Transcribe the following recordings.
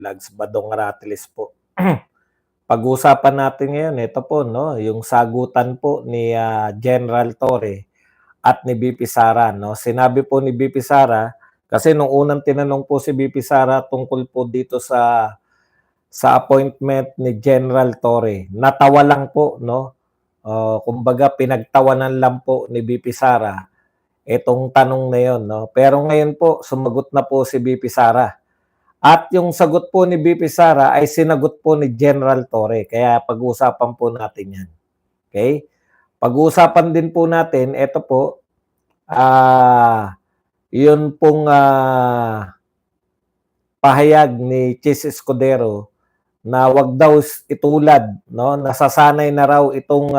Lags Badong Ratiles po. Pag-uusapan natin ngayon, ito po, no, yung sagutan po ni General Torre at ni BP Sara. No? Sinabi po ni BP Sara, kasi nung unang tinanong po si BP Sara tungkol po dito sa appointment ni General Torre, natawa lang po, no? Kumbaga pinagtawanan lang po ni BP Sara itong tanong na yon, no? Pero ngayon po, sumagot na po si BP Sara. At yung sagot po ni BP Sara ay sinagot po ni General Torre. Kaya pag-uusapan po natin yan. Okay? Pag-uusapan din po natin, ito po, yun pong pahayag ni Chis Escudero na wag daw itulad, no? Nasasanay na raw itong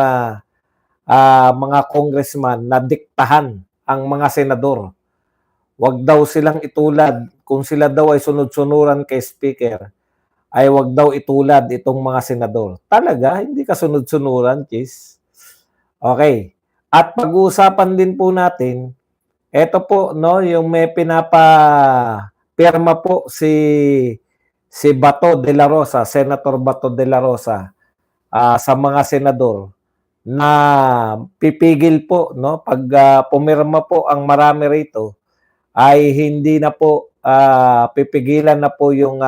mga congressman na diktahan ang mga senador. Wag daw silang itulad, kung sila daw ay sunod-sunuran kay Speaker, ay wag daw itulad itong mga senador. Talaga, hindi ka sunod-sunuran, Chis. Okay. At pag-uusapan din po natin, eto po, no, yung may pirma po si Bato de la Rosa, Senator Bato de la Rosa, sa mga senador na pipigil po, no, pag pumirma po ang marami rito, ay hindi na po pipigilan na po yung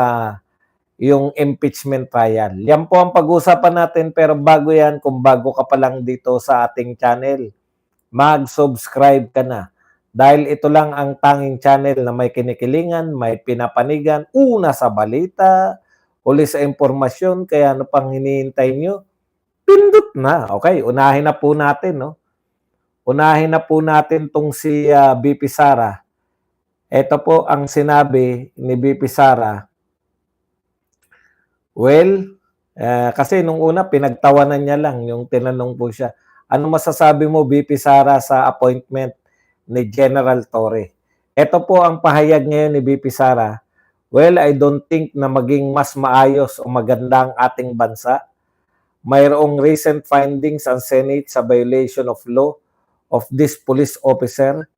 impeachment trial. Yan po ang pag-uusapan natin, pero bago yan, kung bago ka pa lang dito sa ating channel, mag-subscribe ka na. Dahil ito lang ang tanging channel na may kinikilingan, may pinapanigan, una sa balita, uli sa impormasyon, kaya ano pang hinihintay nyo? Pindot na. Okay, unahin na po natin, no? Unahin na po natin tong si BP Sara. Ito po ang sinabi ni BP Sara. Well, kasi nung una, pinagtawanan niya lang yung tinanong po siya. Ano masasabi mo, BP Sara, sa appointment ni General Torre? Ito po ang pahayag ngayon ni BP Sara. Well, I don't think na maging mas maayos o maganda ang ating bansa. Mayroong recent findings ang Senate sa violation of law of this police officer.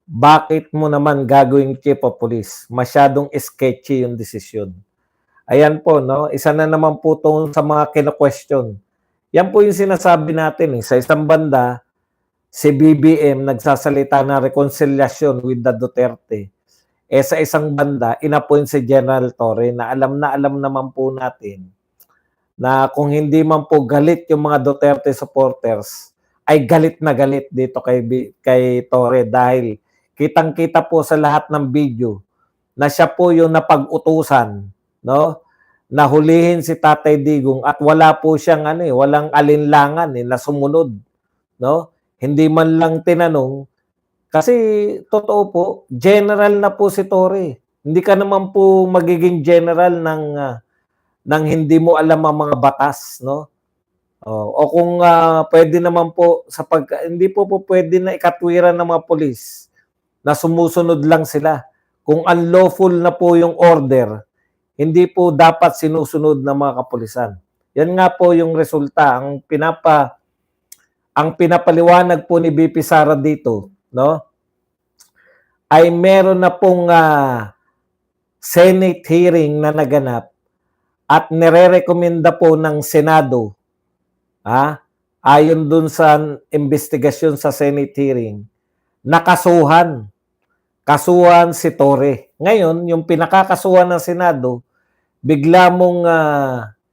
Bakit mo naman gagawing chief of police? Masyadong sketchy yung desisyon. Ayan po, no? Isa na naman po itong sa mga kino-question. Yan po yung sinasabi natin. Sa isang banda, si BBM nagsasalita na reconciliation with the Duterte. Sa isang banda, inappoint si General Torre na alam naman po natin na kung hindi man po galit yung mga Duterte supporters, ay galit na galit dito kay Torre dahil kitang-kita po sa lahat ng video na siya po yung napag-utusan, no? Na hulihin si Tatay Digong at wala po siyang walang alinlangan na sumunod, no? Hindi man lang tinanong kasi totoo po, general na po si Torre. Hindi ka naman po magiging general ng hindi mo alam ang mga batas, no? O kung pwede naman po hindi po pwede na ikatwiran ng mga pulis na sumusunod lang sila. Kung unlawful na po yung order, hindi po dapat sinusunod ng mga kapulisan. Yan nga po yung resulta. Ang pinapaliwanag po ni BP Sara dito, no? Ay meron na pong Senate hearing na naganap at nire-recommenda po ng Senado, ayon dun sa investigasyon sa Senate hearing, nakasuhan si Torre. Ngayon, yung pinakakasuhan ng Senado, bigla mong,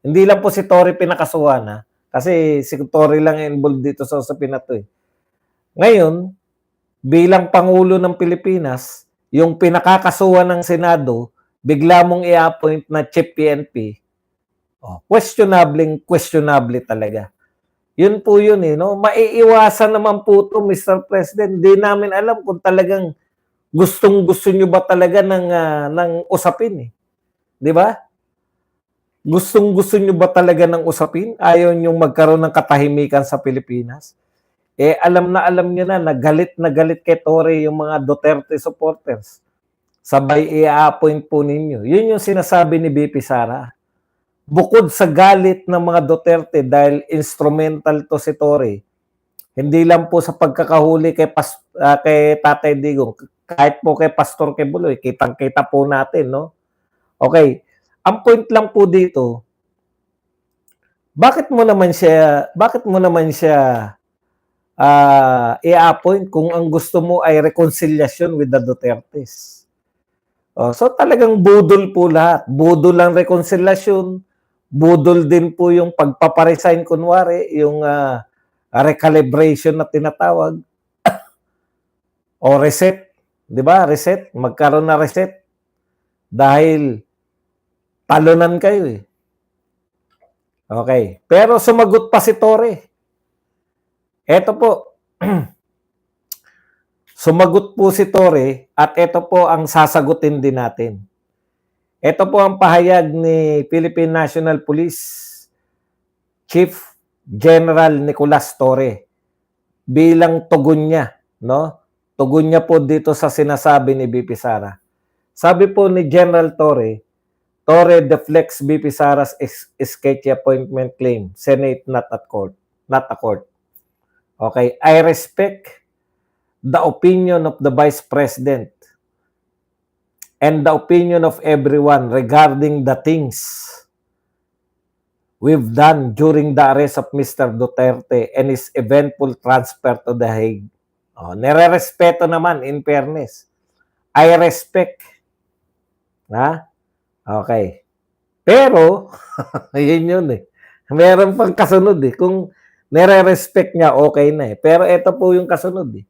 hindi lang po si Torre pinakasuhan, kasi si Torre lang involved dito sa usapin na to. Ngayon, bilang Pangulo ng Pilipinas, yung pinakakasuhan ng Senado, bigla mong i-appoint na Chief PNP, questionable talaga. Yun po yun no? Maiiwasan naman po ito, Mr. President. Di namin alam kung talagang gustong-gusto nyo ba talaga ng usapin Di ba? Gustong-gusto nyo ba talaga ng usapin? Ayaw nyo magkaroon ng katahimikan sa Pilipinas? Alam nyo na galit kay Torre yung mga Duterte supporters. Sabay i-appoint po ninyo. Yun yung sinasabi ni BP Sara. Bukod sa galit ng mga Duterte dahil instrumental to si Torre, hindi lang po sa pagkakahuli kay Tatay Digong, kahit po kay Pastor Quebuloy, kitang-kita po natin, no? Okay. Ang point lang po dito, bakit mo naman siya i-appoint kung ang gusto mo ay reconciliation with the Dutertes? So talagang budol po lahat. Budol ang reconciliation, budol din po yung pagpaparesign kunwari, yung recalibration na tinatawag o reset, 'di ba? Reset, magkaroon na reset dahil talunan kayo eh. Okay. Pero sumagot pa si Torre. Eto po. Sumagot po si Torre at ito po ang sasagutin din natin. Ito po ang pahayag ni Philippine National Police Chief General Nicolas Torre bilang tugon niya, no? Tugon niya po dito sa sinasabi ni BP Sara. Sabi po ni General Torre deflects BP Sara's sketchy appointment claim. Senate not a court. Okay, I respect the opinion of the Vice President and the opinion of everyone regarding the things we've done during the arrest of Mr. Duterte and his eventual transfer to The Hague. Nire-respeto naman, in fairness. I respect. Ha? Okay. Pero, yun eh. Meron pang kasunod eh. Kung nire-respect niya, okay na eh. Pero ito po yung kasunod eh.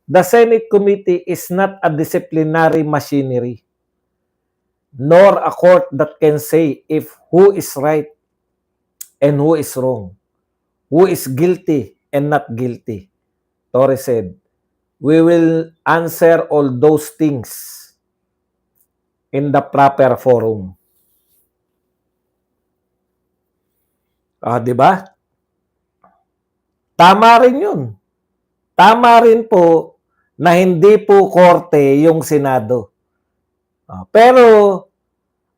The Senate Committee is not a disciplinary machinery, nor a court that can say if who is right and who is wrong, who is guilty and not guilty. Torre said, we will answer all those things in the proper forum. Di ba? Tama rin yun. Tama rin po na hindi po korte yung Senado. Pero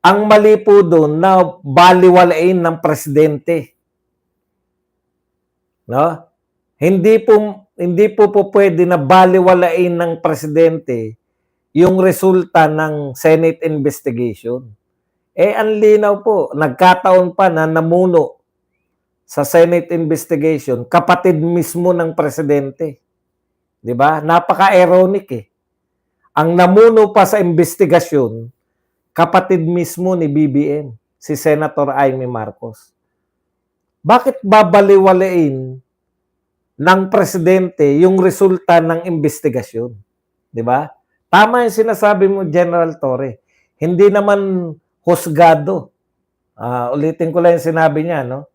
ang mali po doon na baliwalain ng presidente. No? Hindi po pwede na baliwalain ng presidente yung resulta ng Senate investigation. Ang linaw po, nagkataon pa na namuno sa Senate investigation, kapatid mismo ng presidente. 'Di ba? Napaka-ironic eh. Ang namuno pa sa investigasyon, kapatid mismo ni BBM, si Senator Amy Marcos. Bakit babaliwalain ng presidente yung resulta ng investigasyon? 'Di ba? Tama yung sinasabi mo, General Torre. Hindi naman husgado. Ulitin ko lang yung sinabi niya, no?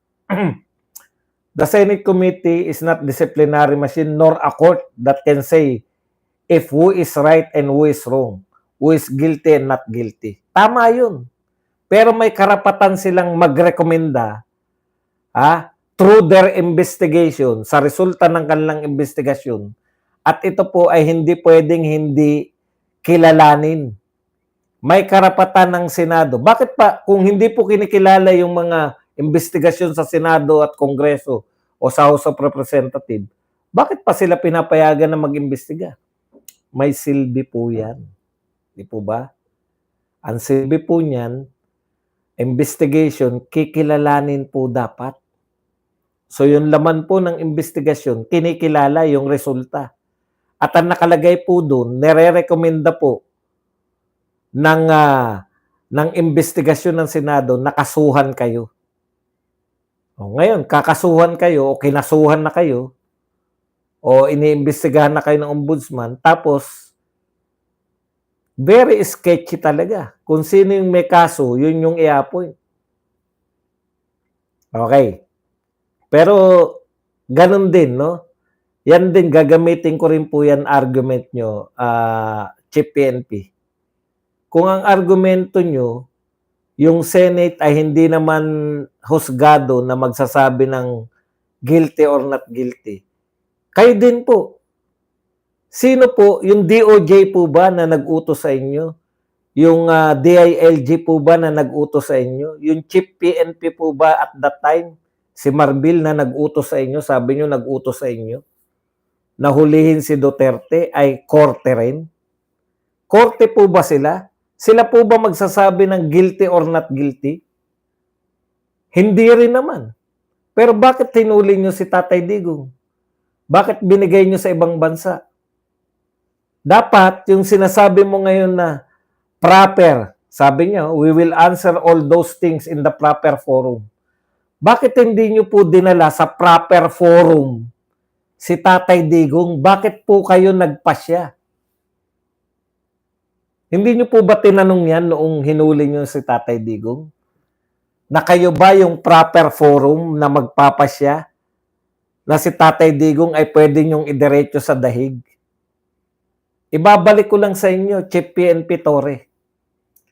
The Senate Committee is not disciplinary machine nor a court that can say if who is right and who is wrong, who is guilty and not guilty. Tama yun. Pero may karapatan silang magrekomenda through their investigation, sa resulta ng kanilang investigasyon. At ito po ay hindi pwedeng hindi kilalanin. May karapatan ng Senado. Bakit pa kung hindi po kinikilala yung mga investigasyon sa Senado at Kongreso o sa House of Representatives, bakit pa sila pinapayagan na mag-imbestiga? May silbi po yan. Di po ba? Ang silbi po niyan, investigation, kikilalanin po dapat. So yung laman po ng investigasyon, kinikilala yung resulta. At ang nakalagay po doon, nire-recommenda po ng investigasyon ng Senado, nakasuhan kayo. Ngayon, kakasuhan kayo o kinasuhan na kayo o iniimbestigahan na kayo ng ombudsman, tapos very sketchy talaga. Kung sino yung may kaso, yun yung i-appoint. Okay. Pero ganun din, no? Yan din, gagamitin ko rin po yan argument nyo, Chief PNP. Kung ang argumento nyo, yung Senate ay hindi naman husgado na magsasabi ng guilty or not guilty. Kayo din po. Sino po? Yung DOJ po ba na nag-utos sa inyo? Yung DILG po ba na nag-utos sa inyo? Yung Chief PNP po ba at that time? Si Marbil na nag-utos sa inyo? Sabi nyo nag-utos sa inyo? Nahulihin si Duterte ay korte rin? Korte po ba sila? Sila po ba magsasabi ng guilty or not guilty? Hindi rin naman. Pero bakit hinuli nyo si Tatay Digong? Bakit binigay nyo sa ibang bansa? Dapat yung sinasabi mo ngayon na proper, sabi niya, we will answer all those things in the proper forum. Bakit hindi nyo po dinala sa proper forum si Tatay Digong? Bakit po kayo nagpasya? Hindi nyo po ba tinanong yan noong hinuli nyo si Tatay Digong? Na kayo ba yung proper forum na magpapasya? Na si Tatay Digong ay pwede nyong idiretso sa dahig? Ibabalik ko lang sa inyo, Chief PNP Torre.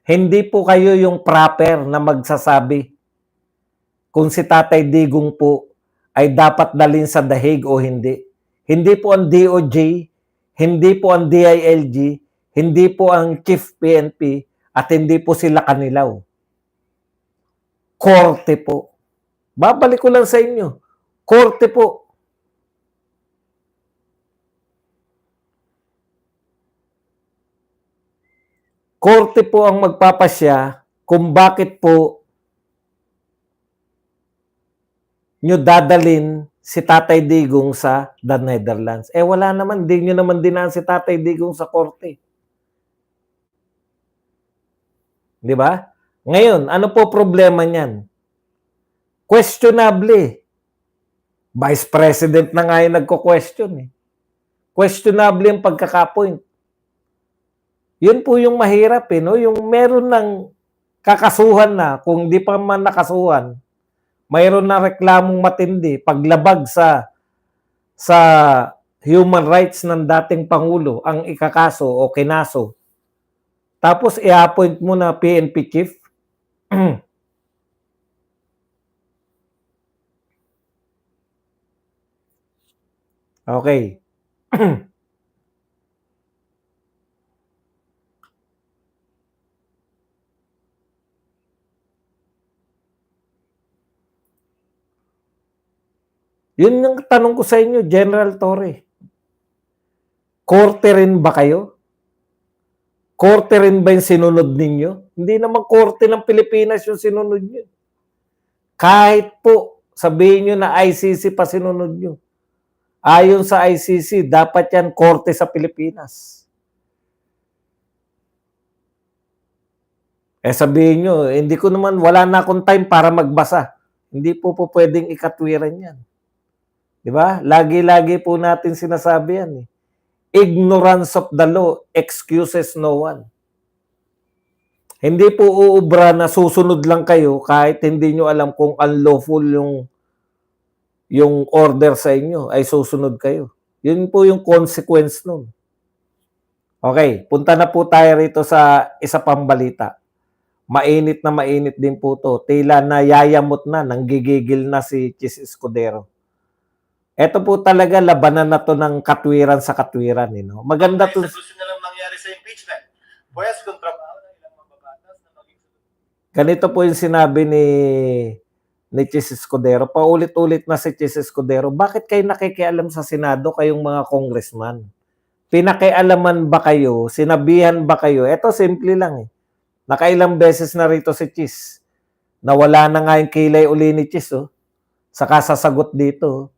Hindi po kayo yung proper na magsasabi kung si Tatay Digong po ay dapat dalhin sa dahig o hindi. Hindi po ang DOJ, hindi po ang DILG, hindi po ang Chief PNP, at hindi po sila Kanilaw. Korte po. Babalik ko lang sa inyo. Korte po. Korte po ang magpapasya kung bakit po nyo dadalin si Tatay Digong sa the Netherlands. Eh wala naman, di nyo naman dinaan si Tatay Digong sa korte. Di ba? Ngayon, ano po problema niyan? Questionable. Vice President na nga yung nagko-question eh. Questionable yung pagkakapoint. Yun po yung mahirap eh, no? Yung meron ng kakasuhan na, kung di pa man nakasuhan, mayroon na reklamong matindi, paglabag sa human rights ng dating Pangulo, ang ikakaso o kinaso. Tapos i-appoint mo na PNP chief. Okay. Yun yung tanong ko sa inyo, General Torre. Korte rin ba kayo? Korte rin ba yung sinunod ninyo? Hindi naman korte ng Pilipinas yung sinunod nyo. Kahit po sabihin nyo na ICC pa sinunod nyo. Ayon sa ICC, dapat yan korte sa Pilipinas. Eh sabihin nyo, hindi ko naman, wala na akong time para magbasa. Hindi po pwedeng ikatwiran yan. Diba? Lagi-lagi po natin sinasabi yan eh. Ignorance of the law excuses no one. Hindi po uubra na susunod lang kayo kahit hindi nyo alam kung unlawful yung order sa inyo ay susunod kayo. Yun po yung consequence nun. Okay, punta na po tayo rito sa isa pang balita. Mainit na mainit din po to. Tila na yayamot na, nanggigigil na si Chis Escudero. Ito po talaga labanan na to ng katwiran sa katwiran. No? Maganda to. Sa gusto na lang mangyari sa impeachment. Pwes kontrabaho ng ilang mababatas na maging... Ganito po yung sinabi ni Chis Escudero. Paulit-ulit na si Chis Escudero. Bakit kayo nakikialam sa Senado kayong mga congressman? Pinakialaman ba kayo? Sinabihan ba kayo? Ito simple lang eh. Nakailang beses na rito si Chis. Nawala na nga yung kilay uli ni Chis. Oh. Saka sasagot dito.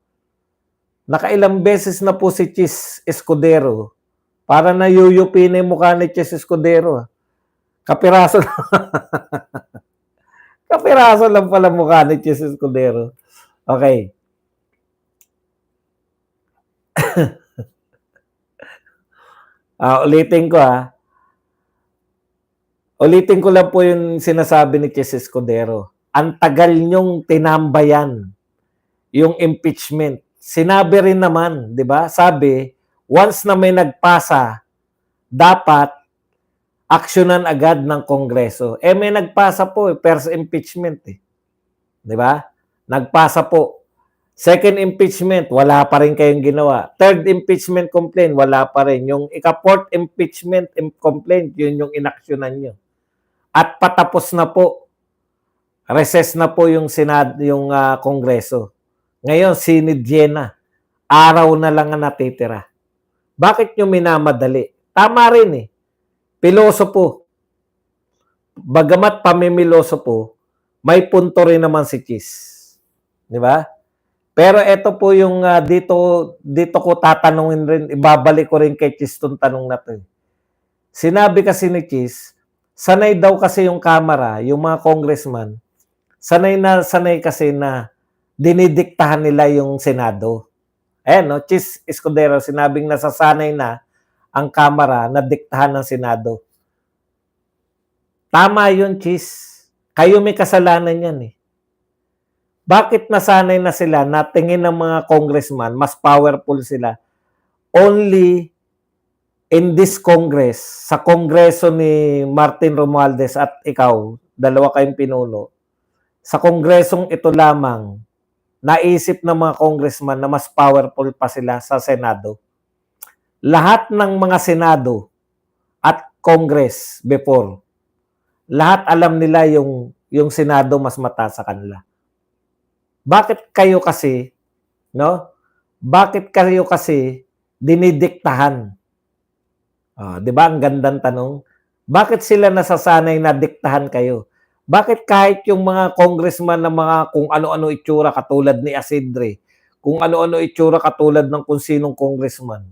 Nakailang beses na po si Chis Escudero. Para nayuyupi na yung mukha ni Chis Escudero. Kapiraso lang. Kapiraso lang pala mukha ni Chis Escudero. Okay. Ulitin ko ha. Ulitin ko lang po yung sinasabi ni Chis Escudero. Ang tagal nyong tinambayan yung impeachment. Sinabi rin naman, di ba? Sabi, once na may nagpasa, dapat aksyonan agad ng Kongreso. Eh may nagpasa po, first impeachment eh. Di ba? Nagpasa po. Second impeachment, wala pa rin kayong ginawa. Third impeachment complaint, wala pa rin. Yung ika-fourth impeachment complaint, yun yung inaksyonan nyo. At patapos na po. Recess na po yung Kongreso. Ngayon, sinidye na. Araw na lang ang natitira. Bakit nyo minamadali? Tama rin eh. Pilosopo. bagamat pamimiloso po, may punto rin naman si Chis. Di ba? Pero ito po yung dito ko tatanungin rin, ibabalik ko rin kay Chis tong tanong na to. Sinabi kasi ni Chis, sanay daw kasi yung Kamara, yung mga congressman, sanay kasi na dinidiktahan nila yung Senado. Ayan, no? Chis Escudero, sinabing nasasanay na ang Kamara na diktahan ng Senado. Tama yun, Chis. Kayo may kasalanan yan eh. Bakit nasanay na sila na tingin ng mga congressman, mas powerful sila? Only in this Congress, sa Kongreso ni Martin Romualdez at ikaw, dalawa kayong pinuno, sa Kongresong ito lamang, naisip ng mga congressman na mas powerful pa sila sa Senado. Lahat ng mga Senado at Congress before, lahat alam nila yung Senado mas mataas sa kanila. Bakit kayo kasi, no? Bakit kayo kasi dinidiktahan? 'Di ba? Ang gandang tanong. Bakit sila nasasanay na diktahan kayo? Bakit kahit yung mga congressman na mga kung ano-ano itsura katulad ni Asidre, kung ano-ano itsura katulad ng kung sinong congressman,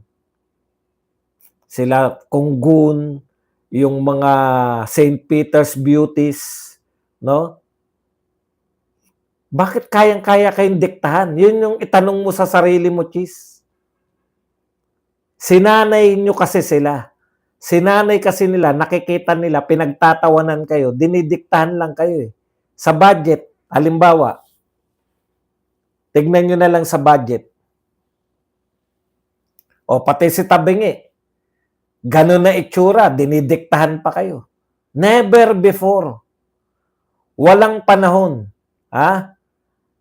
sila Kunggun, yung mga St. Peter's Beauties, no? Bakit kayang-kaya kayong diktahan? Yun yung itanong mo sa sarili mo, Chis. Sinanay nyo kasi sila. Sinanay kasi nila, nakikita nila, pinagtatawanan kayo, dinidiktahan lang kayo eh. Sa budget, halimbawa, tignan nyo na lang sa budget. O pati si Tabingi, ganun na itsura, dinidiktahan pa kayo. Never before. Walang panahon.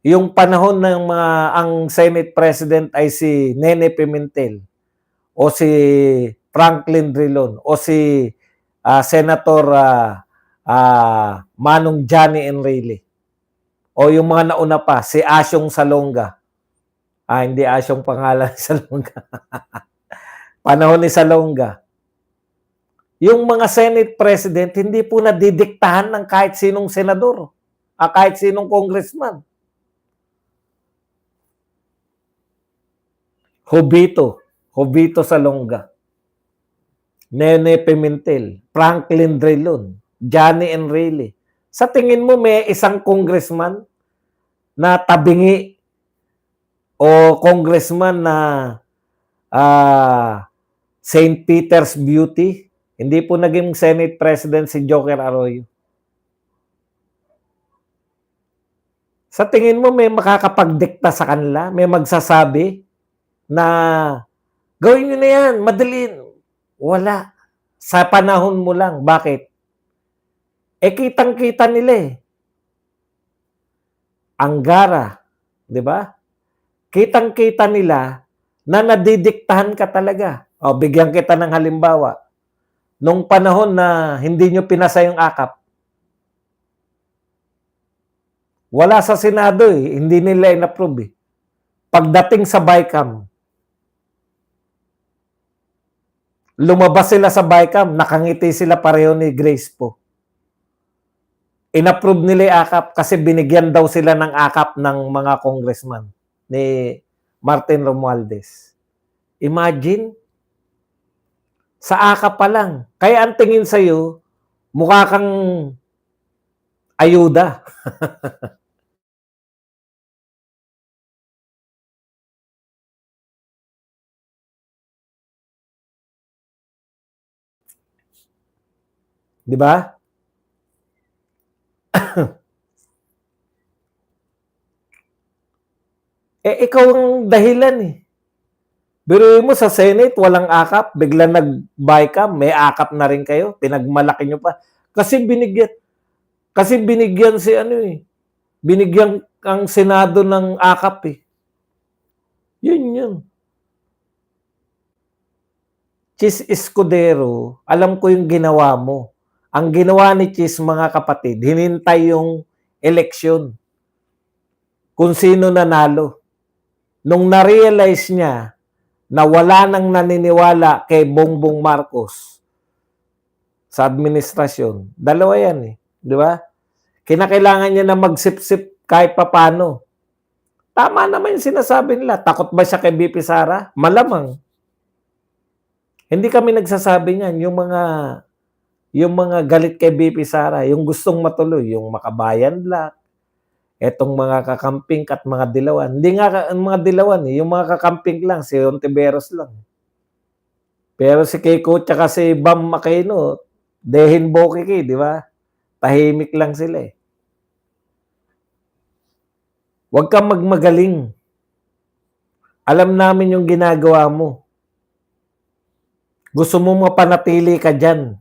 Yung panahon ng ang Senate President ay si Nene Pimentel o si Franklin Drilon o si Senator Manong Johnny Enrile o yung mga nauna pa, si Asyong Salonga. Hindi Asyong pangalan ni Salonga. Panahon ni Salonga. Yung mga Senate President, hindi po nadidiktahan ng kahit sinong senador, kahit sinong congressman. Jovito Salonga, Nene Pimentel, Franklin Drilon, Johnny Enrile. Sa tingin mo may isang congressman na Tabingi o congressman na St. Peter's Beauty? Hindi po naging Senate President si Joker Arroyo. Sa tingin mo may makakapagdikta sa kanila? May magsasabi na gawin nyo na yan, madalin. Wala. Sa panahon mo lang. Bakit? Kitang-kita nila eh. Anggara. Di ba? Kitang-kita nila na nadidiktahan ka talaga. Bigyan kita ng halimbawa. Nung panahon na hindi nyo pinasa yung akap, wala sa Senado eh. Hindi nila in-approve eh. Pagdating sa BICAM, lumabas sila sa BICAM, nakangiti sila pareho ni Grace po. In-approve nila yung AKAP kasi binigyan daw sila ng AKAP ng mga congressman ni Martin Romualdez. Imagine, sa AKAP pa lang. Kaya ang tingin sa'yo, mukha kang ayuda. Di ba? Ikaw ang dahilan eh. Biruin mo sa Senate, walang akap, biglang nag-BICAM, may akap na rin kayo, pinagmalaki nyo pa. Kasi binigyan si binigyan ang Senado ng akap eh. Yun. Chis Escudero, alam ko yung ginawa mo. Ang ginawa ni Chis, mga kapatid, hinintay yung eleksyon. Kung sino nanalo. Nung na-realize niya na wala nang naniniwala kay Bongbong Marcos sa administrasyon. Dalawa yan eh. Di ba? Kinakailangan niya na magsip-sip kahit papano. Tama naman yung sinasabi nila. Takot ba siya kay BP Sara? Malamang. Hindi kami nagsasabi niyan. Yung mga galit kay BP Sara, yung gustong matuloy, yung Makabayan Black, etong mga kakamping at mga dilawan. Hindi nga ang mga dilawan eh, yung mga kakamping lang, si Ontiveros lang. Pero si Keiko tsaka si Bam Aquino, dehin bokiki, di ba? Tahimik lang sila eh. Huwag kang magmagaling. Alam namin yung ginagawa mo. Gusto mo mapanatili ka dyan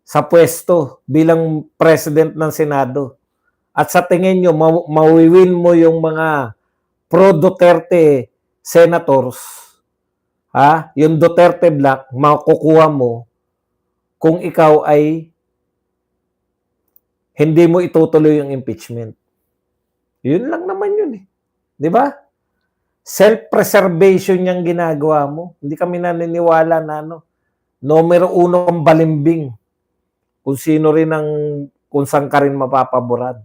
sa pwesto bilang president ng Senado. At sa tingin nyo, mawiwin mo yung mga pro-Duterte senators, yung Duterte Black, makukuha mo kung ikaw ay hindi mo itutuloy yung impeachment. Yun lang naman yun eh. Di ba? Self-preservation yung ginagawa mo. Hindi kami naniniwala na numero uno ang balimbing. Kung sino rin kung saan ka rin mapapaboran.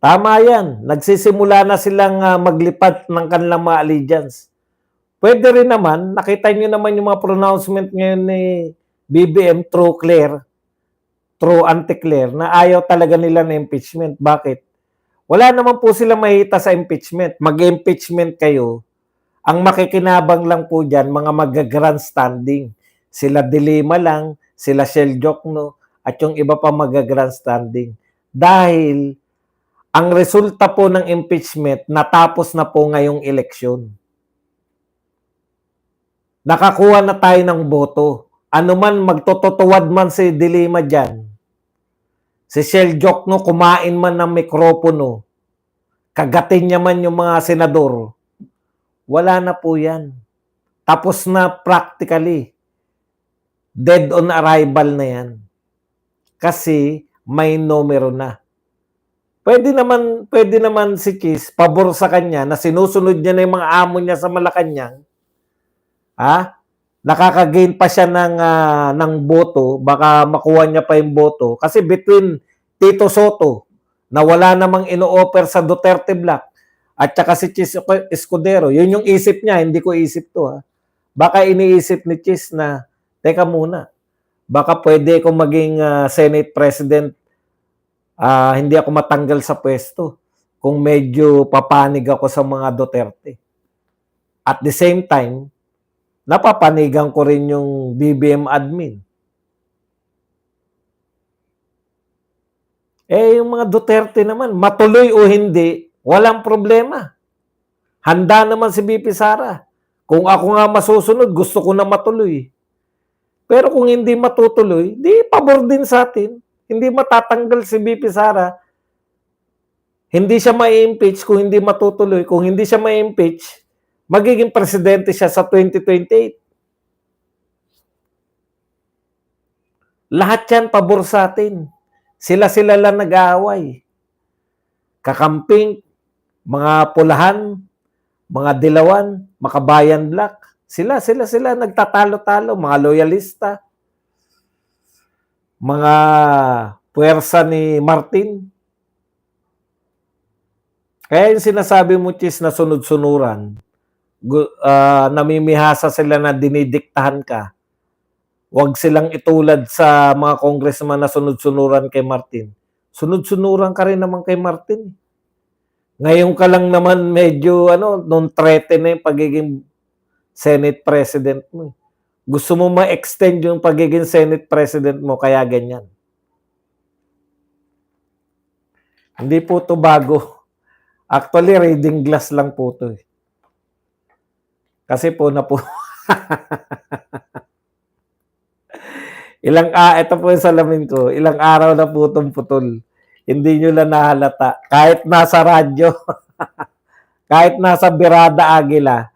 Tama yan. Nagsisimula na silang maglipat ng kanilang mga allegiance. Pwede rin naman, nakita nyo naman yung mga pronouncement ngayon ni BBM through Claire, through Anti-Claire, na ayaw talaga nila na impeachment. Bakit? Wala naman po sila mahita sa impeachment. Mag-impeachment kayo. Ang makikinabang lang po dyan, mga mag-grandstanding. Sila Dilima lang, sila Shell Jokno, at yung iba pa mag-grandstanding. Dahil ang resulta po ng impeachment, natapos na po ngayong eleksyon. Nakakuha na tayo ng boto. Ano man, magtototuwad man si Dilima dyan. Si Shell Jokno, kumain man ng mikropono. Kagatin niya man yung mga senador. Wala na po yan. Tapos na practically. Dead on arrival na yan. Kasi may numero na. Pwede naman si Chis, pabor sa kanya na sinusunod niya na yung mga amo niya sa Malacanang. Nakaka-gain pa siya ng boto, baka makuha niya pa yung boto. Kasi between Tito Soto, na wala namang ino-offer sa Duterte Black, at saka si Chis Escudero, yun yung isip niya, hindi ko isip to. Baka iniisip ni Chis na, teka muna, baka pwede akong maging Senate President, hindi ako matanggal sa pwesto kung medyo papanig ako sa mga Duterte. At the same time, napapanigan ko rin yung BBM admin. Yung mga Duterte naman, matuloy o hindi, walang problema. Handa naman si BP Sara. Kung ako nga masusunod, gusto ko na matuloy. Pero kung hindi matutuloy, di pabor din sa atin. Hindi matatanggal si BP Sara. Hindi siya ma-impeach kung hindi matutuloy. Kung hindi siya ma-impeach, magiging presidente siya sa 2028. Lahat yan pabor sa atin. Sila-sila lang nag-aaway. Kakamping, mga pulahan, mga dilawan, Makabayan Black. Sila nagtatalo-talo, mga loyalista, mga puwersa ni Martin. Kaya yung sinasabi mo, Chis, na sunod-sunuran, namimihasa sila na dinidiktahan ka. Huwag silang itulad sa mga congressman na sunod-sunuran kay Martin. Sunod-sunuran ka rin naman kay Martin. Ngayon ka lang naman medyo, nung threaten na yung pagiging Senate President mo. Gusto mo ma-extend yung pagiging Senate President mo, kaya ganyan. Hindi po to bago. Actually, reading glass lang po to. Kasi po na po. Ito po yung salamin ko, ilang araw na po itong putol. Hindi nyo lang nahalata. Kahit nasa radyo, kahit nasa Birada Agila,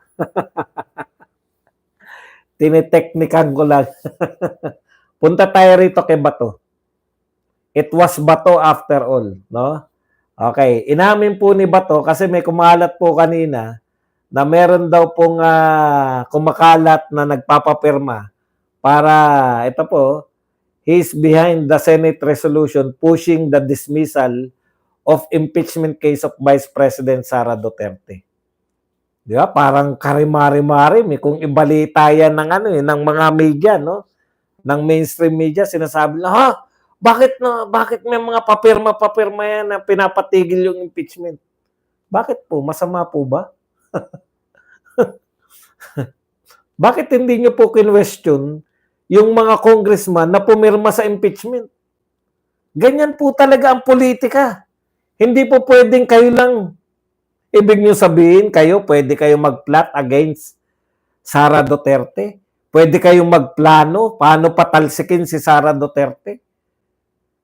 tiniteknikan ko lang. Punta tayo rito kay Bato. It was Bato after all, no? Okay, inamin po ni Bato kasi may kumalat po kanina na meron daw pong kumakalat na nagpapapirma para ito po, he's behind the Senate resolution pushing the dismissal of impeachment case of Vice President Sara Duterte. Di ba? Parang karimari-marim kung ibalita yan ng ng mga media, no? Ng mainstream media, sinasabi na, ha, bakit may mga papirma-papirma yan na pinapatigil yung impeachment? Bakit po? Masama po ba? Bakit hindi nyo po kinwestiyon yung mga congressman na pumirma sa impeachment? Ganyan po talaga ang politika. Hindi po pwedeng kayo lang, ibig nyo sabihin, pwede kayo mag-plot against Sara Duterte. Pwede kayong magplano paano patalsikin si Sara Duterte.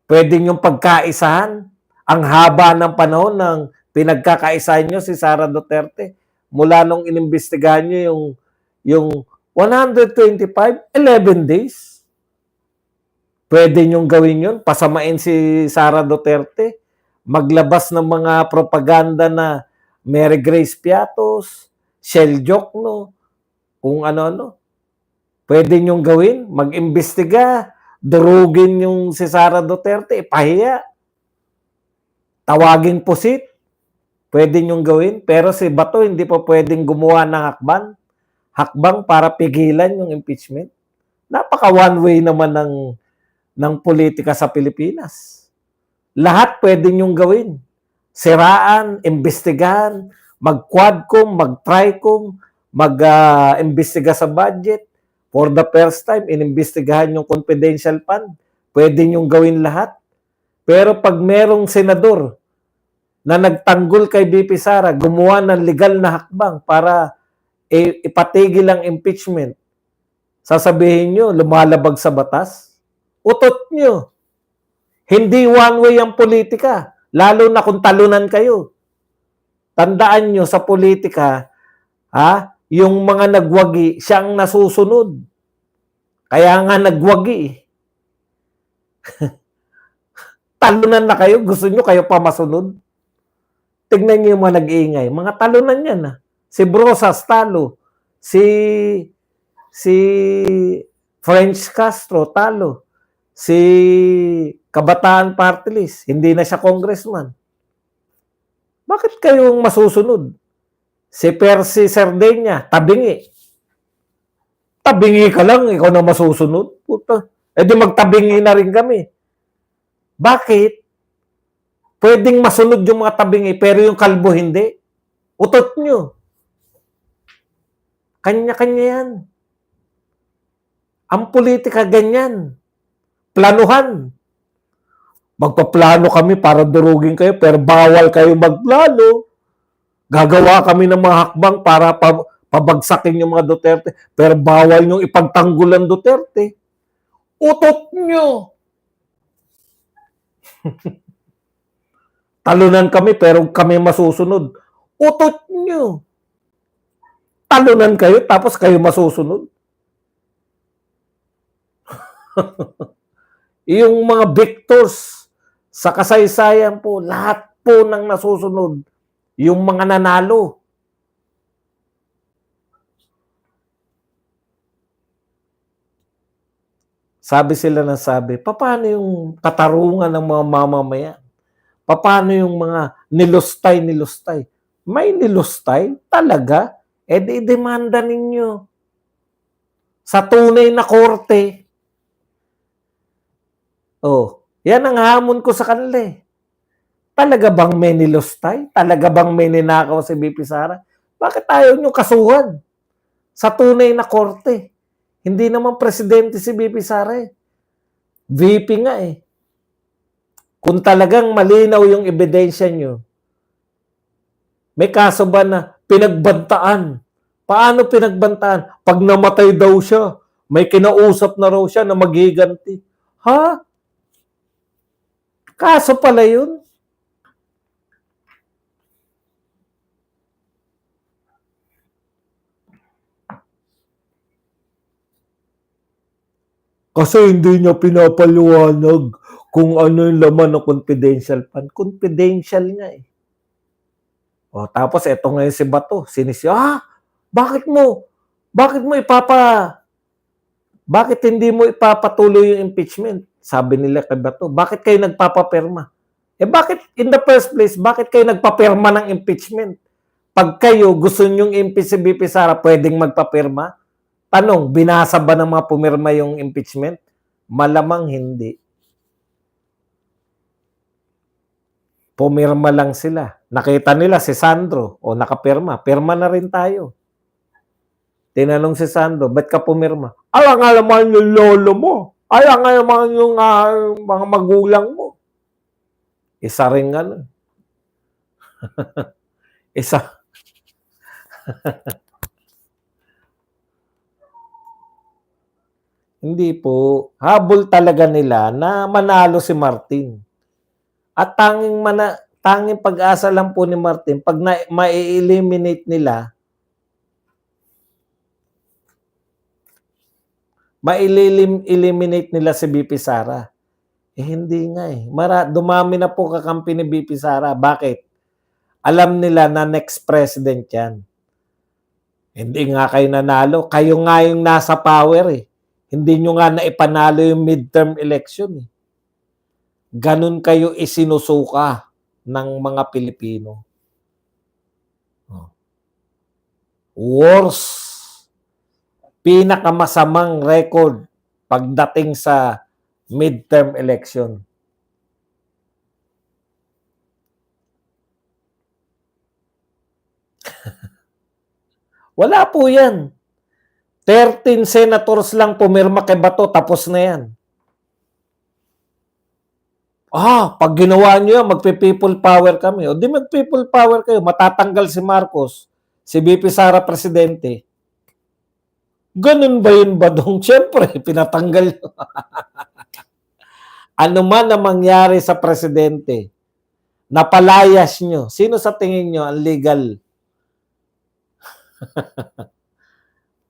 Pwede nyo pagkaisahan. Ang haba ng panahon ng pinagkakaisahan nyo si Sara Duterte. Mula nung inimbestigahan nyo yung 125, 11 days. Pwede nyong gawin yun. Pasamain si Sara Duterte. Maglabas ng mga propaganda na Mary Grace Piatos, Shell Jokno, kung ano-ano. Pwede nyong gawin. Mag-imbestiga. Durugin yung si Sara Duterte. Ipahiya. Tawagin pusit. Pwede nyong gawin. Pero si Bato hindi pa pwedeng gumawa ng hakbang para pigilan yung impeachment. Napaka one way naman ng politika sa Pilipinas. Lahat pwede nyong gawin. Siraan, imbestigahan, mag-quadcom, mag-tricom, mag-imbestiga sa budget. For the first time, inimbestigahan yung confidential fund. Pwede nyong gawin lahat. Pero pag merong senador na nagtanggol kay BP Sara, gumawa ng legal na hakbang para ipatigil ang impeachment, sasabihin nyo, lumalabag sa batas? Utot nyo. Hindi one way ang politika. Lalo na kung talunan kayo. Tandaan nyo sa politika, yung mga nagwagi, siyang nasusunod. Kaya nga nagwagi. Talunan na kayo, gusto nyo kayo pa masunod? Tignan nyo yung mga nag-iingay. Mga talunan yan. Si Brosas, talo. Si French Castro, talo. Si Kabataan Party List, hindi na siya congressman. Bakit kayong masusunod? Si Percy Sardegna, tabingi. Tabingi ka lang, ikaw na masusunod. Puta. E di magtabingi na rin kami. Bakit? Pwedeng masunod yung mga tabingi, pero yung kalbo hindi. Utot nyo. Kanya-kanya yan. Ang politika ganyan. Planuhan. Magpaplano kami para durugin kayo, pero bawal kayo magplano. Gagawa kami ng mga hakbang para pabagsakin yung mga Duterte, pero bawal nyo ipagtanggol ang Duterte. Utot nyo. Talunan kami, pero kami masusunod. Utot nyo. Talunan kayo, tapos kayo masusunod. Yung mga victors sa kasaysayan po, lahat po ng nasusunod, yung mga nanalo. Sabi sila ng sabi, paano yung katarungan ng mga mamamayan? Paano yung mga nilustay? May nilustay? Talaga? E di demanda ninyo. Sa tunay na korte. Oh, yan ang hamon ko sa kanila eh. Talaga bang may nilustay? Talaga bang may ninakaw si BP Sara? Bakit ayaw nyo kasuhan? Sa tunay na korte. Hindi naman presidente si BP Sara eh. VP nga eh. Kung talagang malinaw yung ebidensya nyo, may kaso ba na pinagbantaan? Paano pinagbantaan? Pag namatay daw siya, may kinausap na raw siya na maghiganti. Ha? Kaso pala yun? Kasi hindi niya pinapaliwanag kung ano yung laman ng confidential fund. Confidential nga eh. O, tapos eto ngayon si Bato, bakit hindi mo ipapatuloy yung impeachment? Sabi nila kay Bato, bakit kayo nagpapapirma? Bakit in the first place, bakit kayo nagpapirma ng impeachment? Pag kayo gusto nyong impeach si BP Sara, pwedeng magpapirma? Tanong, binasa ba ng mga pumirma yung impeachment? Malamang hindi. Pumirma lang sila. Nakita nila si Sandro, nakapirma. Pirma na rin tayo. Tinanong si Sandro, ba't ka pumirma? Nga naman yung lolo mo. Nga naman yung mga magulang mo. Isa rin ano. Isa. Hindi po. Habol talaga nila na manalo si Martin. At tanging pag-asa lang po ni Martin, pag ma-eliminate nila, si BP Sara. Hindi nga eh. Dumami na po kakampi ni BP Sara. Bakit? Alam nila na next president yan. Hindi nga kayo nanalo. Kayo nga yung nasa power eh. Hindi nyo nga naipanalo yung midterm election eh. Ganun kayo isinusuka ng mga Pilipino. Worst. Pinakamasamang record pagdating sa midterm election. Wala po yan. 13 senators lang pumirma kay Bato, tapos na yan. Pag ginawa nyo yan, magpe-people power kami. O di mag-people power kayo, matatanggal si Marcos, si BP Sara presidente. Ganun ba yun ba dong? Siyempre, pinatanggal nyo. Ano man ang mangyari sa presidente, napalayas nyo, sino sa tingin nyo ang legal?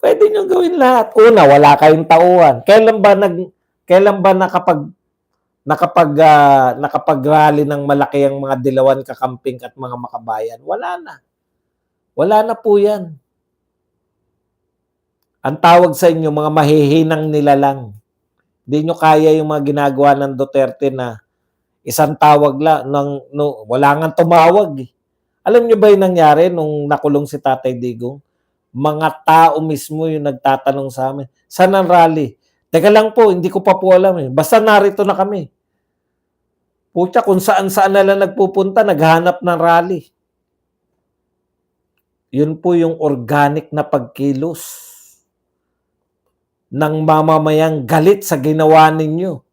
Pwede nyo gawin lahat. Una, wala kayong tauhan. Kailan ba nakapag-rally ng malaki ang mga Dilawan, Kakamping at mga Makabayan? Wala na. Wala na po yan. Ang tawag sa inyo, mga mahihinang nilalang. Hindi nyo kaya yung mga ginagawa ng Duterte na isang tawag lang, wala nga tumawag eh. Alam nyo ba yung nangyari nung nakulong si Tatay Digong? Mga tao mismo yung nagtatanong sa amin, saan ang rally? Teka lang po, hindi ko pa po alam eh. Basta narito na kami. Pucha, kung saan-saan na lang nagpupunta, naghanap ng rally. Yun po yung organic na pagkilos ng mamamayang galit sa ginawa ninyo.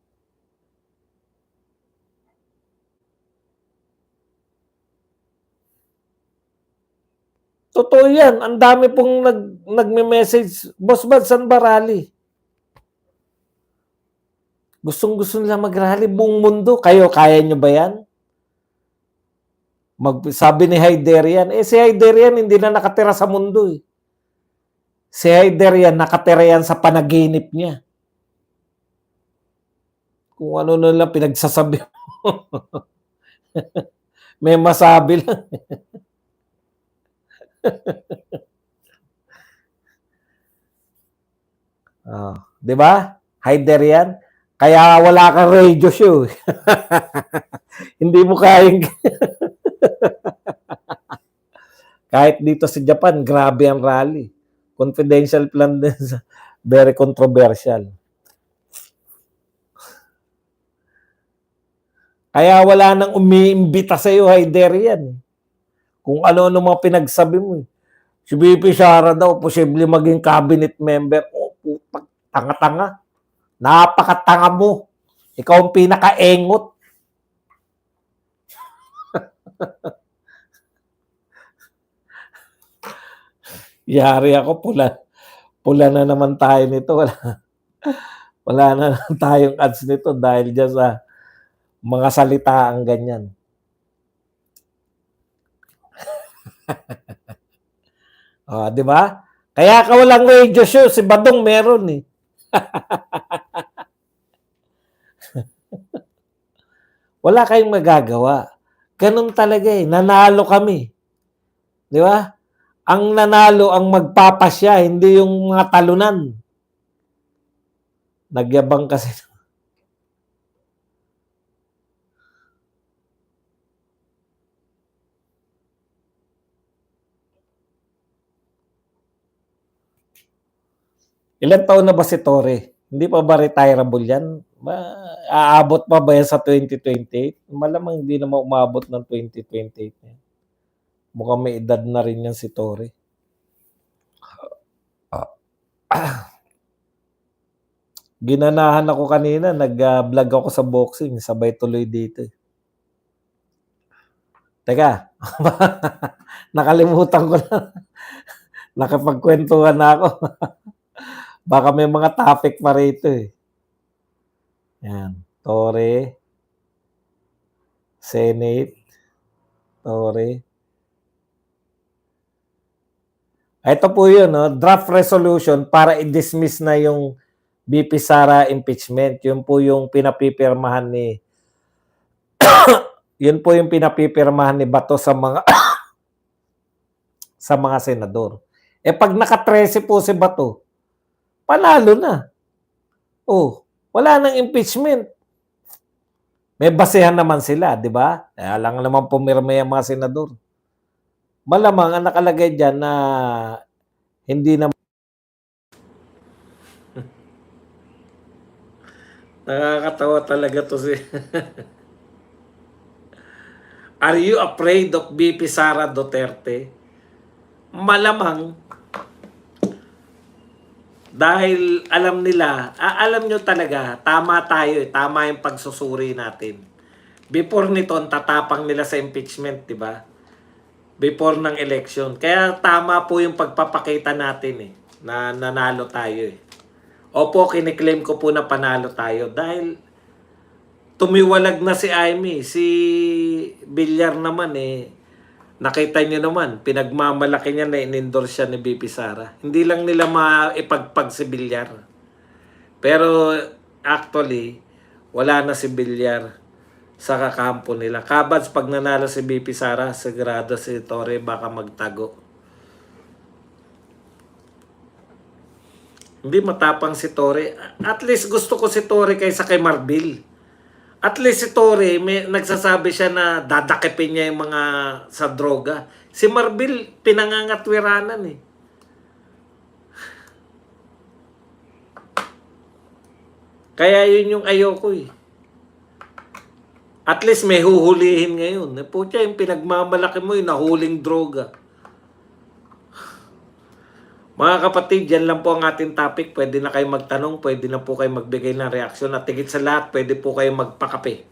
Totoo yan. Ang dami pong nagme-message, Boss Bad, saan ba rally? Gustong-gusto nila mag-rally buong mundo. Kayo, kaya nyo ba yan? Sabi ni Hayderian, si Hayderian hindi na nakatira sa mundo eh. Si Hayderian, nakatira yan sa panaginip niya. Kung ano na lang pinagsasabi mo. May masabi lang. Di ba? Hayderian? Kaya wala kang radio show. Hindi mo kayang... Kahit dito sa Japan, grabe ang rally. Confidential plan din. Very controversial. Kaya wala nang umiimbita sa iyo, Hayderian. Kung ano-ano mga pinagsabi mo. Si BP Sara daw, posible maging cabinet member. Putang, tanga-tanga. Napakatanga mo. Ikaw ang pinaka-engot. Yari ako, pula na naman tayo nito. Wala na naman tayong ads nito dahil dyan sa mga salita ang ganyan. Di ba? Kaya ka walang radio show, si Badong meron eh. wala kayong magagawa. Ganun talaga eh. Nanalo kami. Di ba? Ang nanalo ang magpapasya, hindi yung mga talunan. Nagyabang kasi. Ilan taon na ba si Torre? Hindi pa ba retireable yan? Aabot pa ba yan sa 2028? Malamang hindi naman umabot ng 2028. Mukhang may edad na rin yan si Torre. Ginanahan ako kanina, nag-vlog ako sa boxing, sabay tuloy dito. Teka, nakalimutan ko na. Nakapagkwentuhan na ako. Baka may mga topic pa rito eh. Yan, Torre, Senate, Torre. Ito po yun, no? Draft resolution para i-dismiss na yung BP Sara impeachment. Yun po yung pinapipirmahan ni yun po yung pinapipirmahan ni Bato sa mga sa mga senador. Eh pag naka-13 po si Bato, panalo na. Oh, wala nang impeachment. May basehan naman sila, di ba? Kaya lang naman pumirma yung mga senador. Malamang ang nakalagay dyan na hindi na nakakatawa talaga to si Are you afraid of BP Sara Duterte? Malamang dahil alam nila, alam nyo talaga, tama tayo, tama yung pagsusuri natin. Before nito, tatapang nila sa impeachment, di ba? Before ng election. Kaya tama po yung pagpapakita natin na nanalo tayo eh. Opo, kiniklaim ko po na panalo tayo dahil tumiwalag na si Amy. Si Villar naman nakita niyo naman, pinagmamalaki niya na in-endorse siya ni BP Sara. Hindi lang nila maipagpag si Villar. Pero actually, wala na si Villar sa kakampo nila. Kabads, pag nanalo si BP Sara, sigurado si Torre baka magtago. Hindi matapang si Torre. At least gusto ko si Torre kaysa kay Marbil. At least si Torre, nagsasabi siya na dadakipin niya yung mga sa droga. Si Marbil, pinangangatwiranan Kaya yun yung ayoko At least may huhulihin ngayon. Pucha, yung pinagmamalaki mo yung nahuling droga. Mga kapatid, yan lang po ang ating topic. Pwede na kayo magtanong, pwede na po kayo magbigay ng reaksyon. At higit sa lahat, pwede po kayo magpakape.